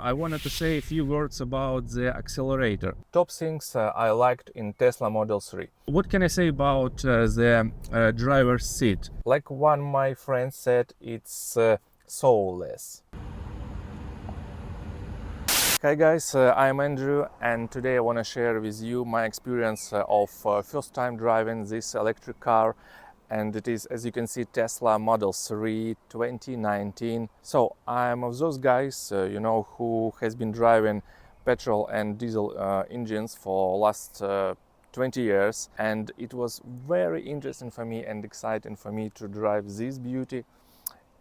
I wanted to say a few words about the accelerator. Top things I liked in Tesla Model 3. What can I say about the driver's seat? Like one my friend said, it's soulless. Hi guys, I'm Andrew, and today I want to share with you my experience of first time driving this electric car, and it is, as you can see, Tesla Model 3 2019. So I'm of those guys, who has been driving petrol and diesel engines for last 20 years, and it was very interesting for me and exciting for me to drive this beauty.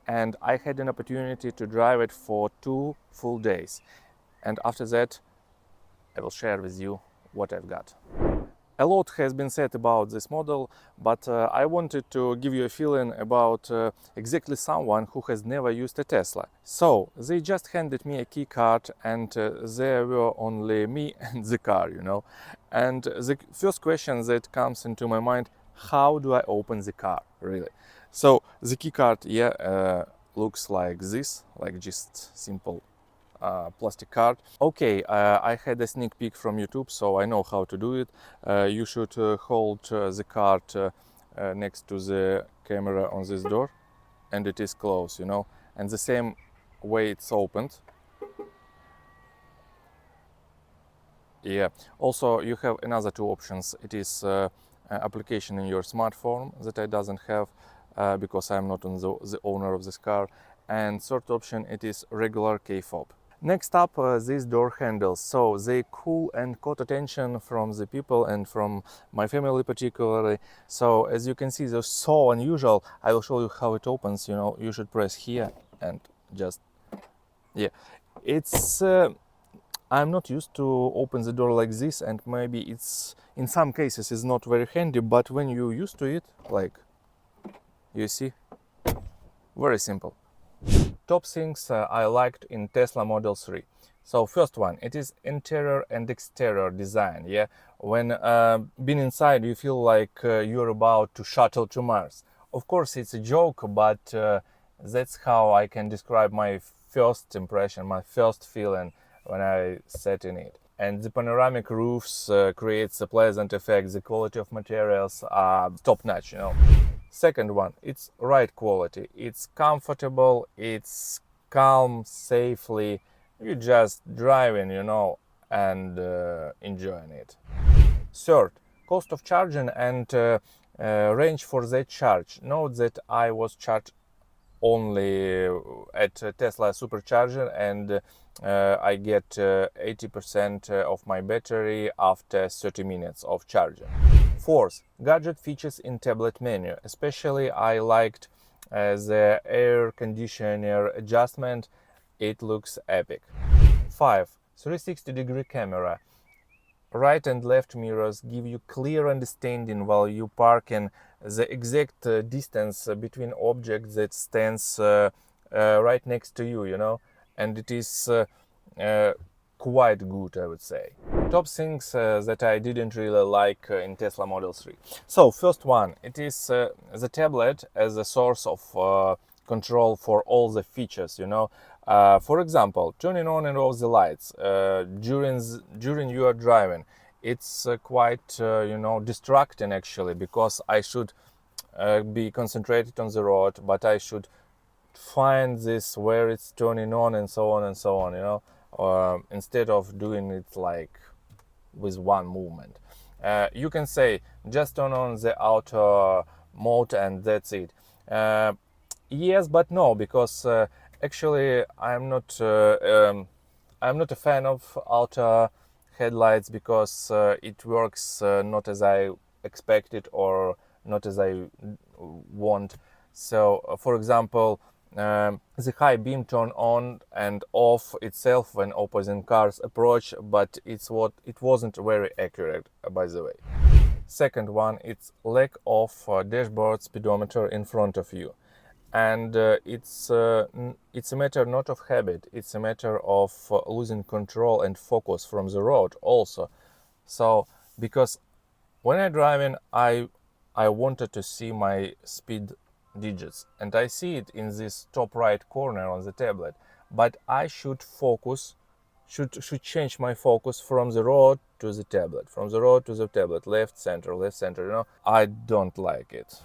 And I had an opportunity to drive it for 2 full days. And after that, I will share with you what I've got. A lot has been said about this model, but I wanted to give you a feeling about exactly someone who has never used a Tesla. So they just handed me a key card, and there were only me and the car, And the first question that comes into my mind: how do I open the car, really? So the key card, looks like this, like just simple plastic card. Okay, I had a sneak peek from YouTube, so I know how to do it. You should hold the card next to the camera on this door, and it is closed, and the same way it's opened. Yeah, also you have another two options. It is application in your smartphone that I doesn't have because I'm not the owner of this car, and third option, it is regular key fob. Next up, these door handles. So they cool and caught attention from the people and from my family particularly. So as you can see, they're so unusual. I will show you how it opens. You should press here and just, yeah. It's, I'm not used to open the door like this, and maybe it's, in some cases, is not very handy, but when you're used to it, like, you see, very simple. Top things I liked in Tesla Model 3. So first one, it is interior and exterior design. Yeah, when being inside, you feel like you're about to shuttle to Mars. Of course, it's a joke, but that's how I can describe my first impression, my first feeling when I sat in it. And the panoramic roofs creates a pleasant effect. The quality of materials are top notch, Second one, it's ride quality. It's comfortable, it's calm, safely. You just driving, and enjoying it. Third, cost of charging and range for that charge. Note that I was charged only at Tesla Supercharger, and I get 80% of my battery after 30 minutes of charging. Fourth, gadget features in tablet menu. Especially I liked the air conditioner adjustment. It looks epic. 5. 360-degree camera. Right and left mirrors give you clear understanding while you parking, the exact distance between objects that stands right next to you, and it is quite good, I would say. Top things that I didn't really like in Tesla Model 3. So first one, it is the tablet as a source of control for all the features, for example, turning on and off the lights during you are driving. It's quite distracting actually, because I should be concentrated on the road, but I should find this where it's turning on and so on and so on, instead of doing it like with one movement. You can say just turn on the auto mode and that's it. Yes, but no, because actually I'm not a fan of auto headlights, because it works not as I expected or not as I want. So, for example, the high beam turn on and off itself when opposing cars approach, but it wasn't very accurate, by the way. Second one, it's lack of dashboard speedometer in front of you, and it's a matter not of habit, it's a matter of losing control and focus from the road also. So because when I'm driving, I wanted to see my speed digits, and I see it in this top right corner on the tablet, but I should focus should change my focus from the road to the tablet, from the road to the tablet, left, center, you know. I don't like it.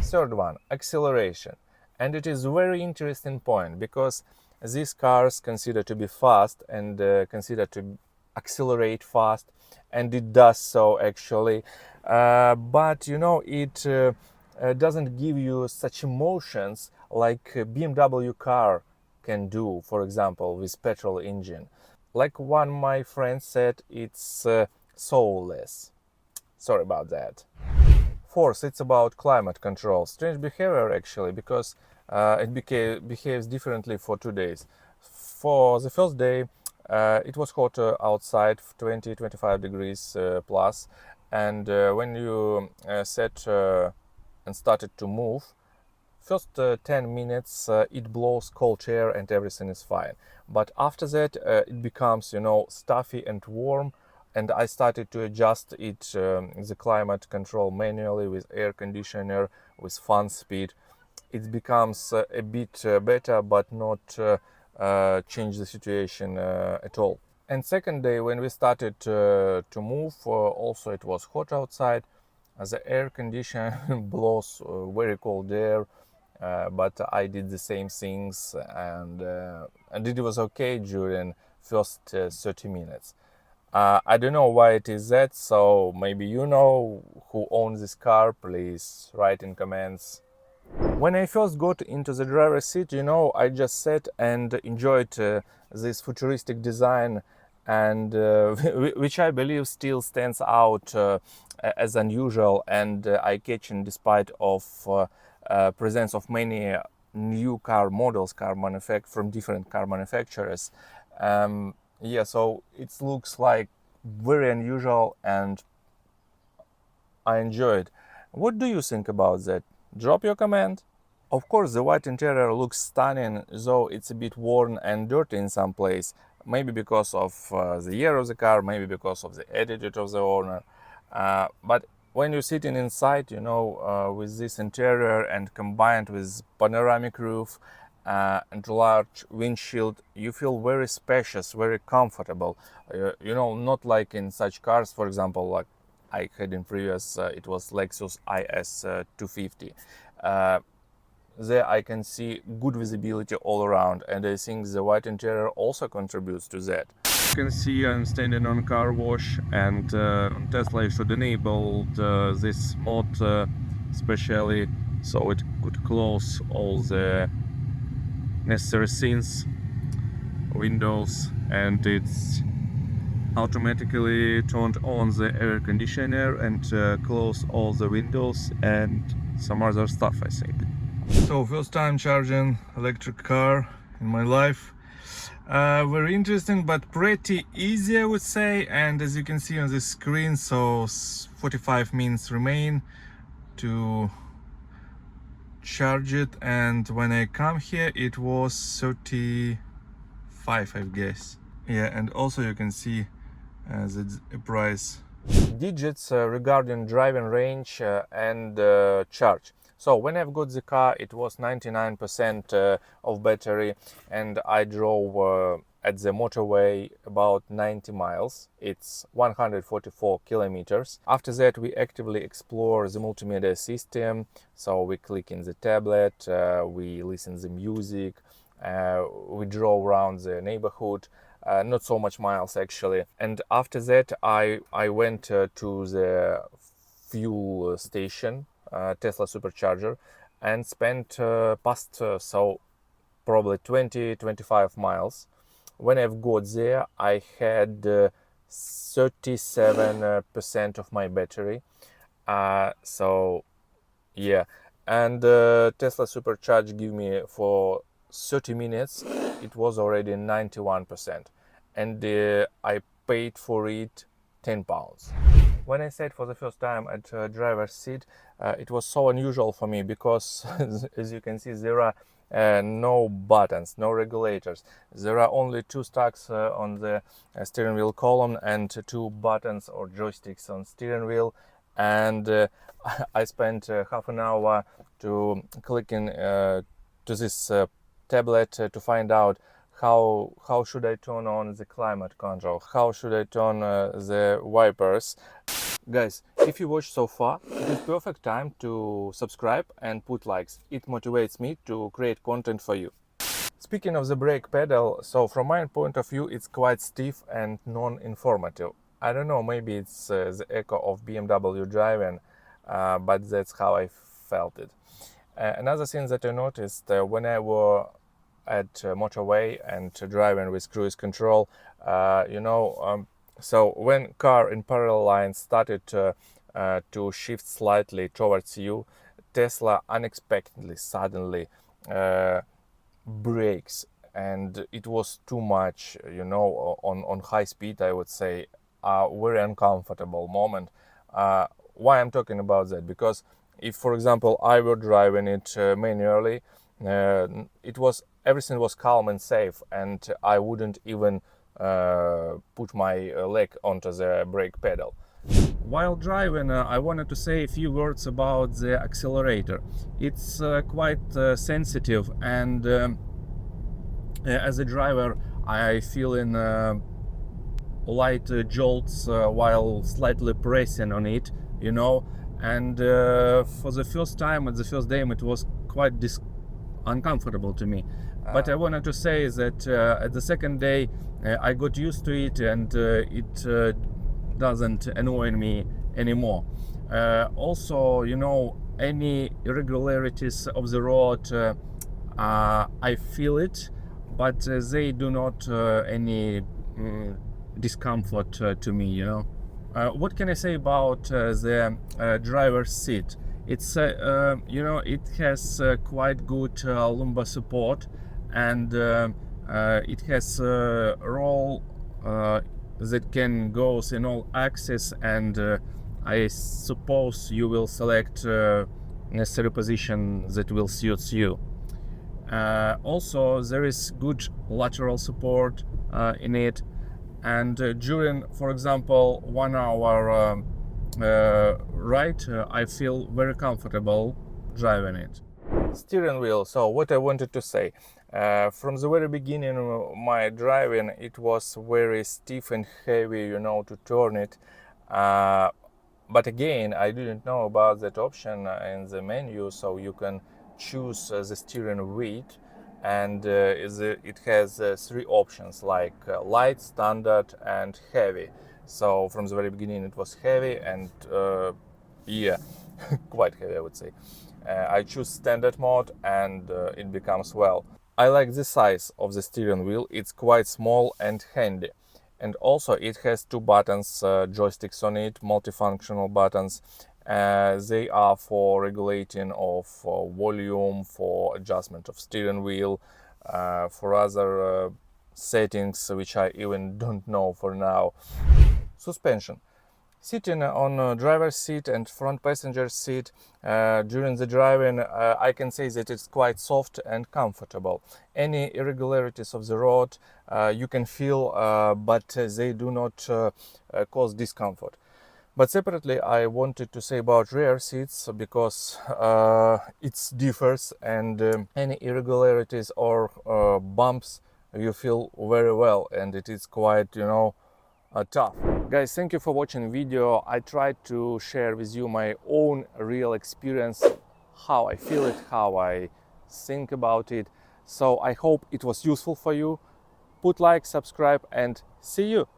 Third one, acceleration. And it is a very interesting point because these cars consider to be fast and consider to accelerate fast, and it does so actually. But you know, it doesn't give you such emotions like a BMW car can do, for example, with petrol engine. Like one my friend said, it's soulless. Sorry about that. Fourth, it's about climate control. Strange behavior actually, because it behaves differently for 2 days. For the first day, it was hot outside, 20-25 degrees plus, and when you set and started to move, first 10 minutes it blows cold air and everything is fine, but after that it becomes, you know, stuffy and warm, and I started to adjust it, the climate control manually with air conditioner, with fan speed. It becomes a bit better, but not change the situation at all. And second day when we started to move, also it was hot outside. The air conditioner blows very cold air, but I did the same things, and it was okay during first 30 minutes. I don't know why it is that, so maybe you know who owns this car, please write in comments. When I first got into the driver's seat, you know, I just sat and enjoyed this futuristic design, and which I believe still stands out as unusual and eye-catching despite of presence of many new car models, from different car manufacturers. Yeah, so it looks like very unusual, and I enjoy it. What do you think about that? Drop your comment. Of course, the white interior looks stunning, though it's a bit worn and dirty in some place. Maybe because of the year of the car, maybe because of the attitude of the owner. But when you're sitting inside, you know, with this interior and combined with panoramic roof and large windshield, you feel very spacious, very comfortable. You know, not like in such cars, for example, like I had in previous, it was Lexus IS 250. There I can see good visibility all around, and I think the white interior also contributes to that. You can see I'm standing on car wash, and on Tesla should enable this mode especially so it could close all the necessary scenes, windows, and it's automatically turned on the air conditioner and close all the windows and some other stuff, I think. So first time charging electric car in my life. Very interesting, but pretty easy, I would say. And as you can see on the screen, so 45 minutes remain to charge it, and when I come here it was 35, I guess. Yeah, and also you can see the price. Digits regarding driving range and charge. So when I've got the car, it was 99% of battery, and I drove at the motorway about 90 miles. It's 144 kilometers. After that, we actively explore the multimedia system. So we click in the tablet, we listen to the music, we drove around the neighborhood. Not so much miles actually. And after that, I went to the fuel station, Tesla supercharger, and spent past so probably 20-25 miles. When I've got there, I had 37% of my battery. So yeah, and Tesla supercharge give me for 30 minutes it was already 91%, and I paid for it £10. When I sat for the first time at driver's seat, it was so unusual for me because as you can see, there are no buttons, no regulators. There are only two sticks on the steering wheel column and two buttons or joysticks on steering wheel, and I spent half an hour to clicking to this tablet to find out how should I turn on the climate control, how should I turn the wipers. Guys, if you watched so far, it is perfect time to subscribe and put likes. It motivates me to create content for you. Speaking of the brake pedal, so from my point of view, it's quite stiff and non-informative. I don't know, maybe it's the echo of BMW driving, but that's how I felt it. Another thing that I noticed when I were at motorway and driving with cruise control, so when car in parallel lines started to shift slightly towards you, Tesla unexpectedly, suddenly brakes, and it was too much, on high speed, I would say, a very uncomfortable moment. Why I'm talking about that? Because if, for example, I were driving it manually, everything was calm and safe, and I wouldn't even put my leg onto the brake pedal. While driving, I wanted to say a few words about the accelerator. It's quite sensitive, and as a driver, I feel in light jolts while slightly pressing on it, and for the first time, at the first day, it was quite uncomfortable to me. But I wanted to say that at the second day, I got used to it, and it doesn't annoy me anymore. Also, any irregularities of the road, I feel it, but they do not any discomfort to me. What can I say about the driver's seat? It's it has quite good lumbar support, and it has a roll that can go in all axes, and I suppose you will select necessary position that will suit you. Also, there is good lateral support in it, and during, for example, 1 hour ride, I feel very comfortable driving it. Steering wheel. So what I wanted to say, from the very beginning of my driving, it was very stiff and heavy, to turn it. But again, I didn't know about that option in the menu, so you can choose the steering weight, and it has 3 options, like light, standard, and heavy. So from the very beginning it was heavy, and quite heavy, I would say. I choose standard mode, and it becomes well. I like the size of the steering wheel. It's quite small and handy. And also it has 2 buttons, joysticks on it, multifunctional buttons. They are for regulating of volume, for adjustment of steering wheel, for other settings which I even don't know for now. Suspension. Sitting on driver's seat and front passenger seat during the driving, I can say that it's quite soft and comfortable. Any irregularities of the road you can feel, but they do not cause discomfort. But separately, I wanted to say about rear seats, because it differs, and any irregularities or bumps you feel very well, and it is quite, tough. Guys, thank you for watching video. I tried to share with you my own real experience, how I feel it, how I think about it. So I hope it was useful for you. Put like, subscribe, and see you.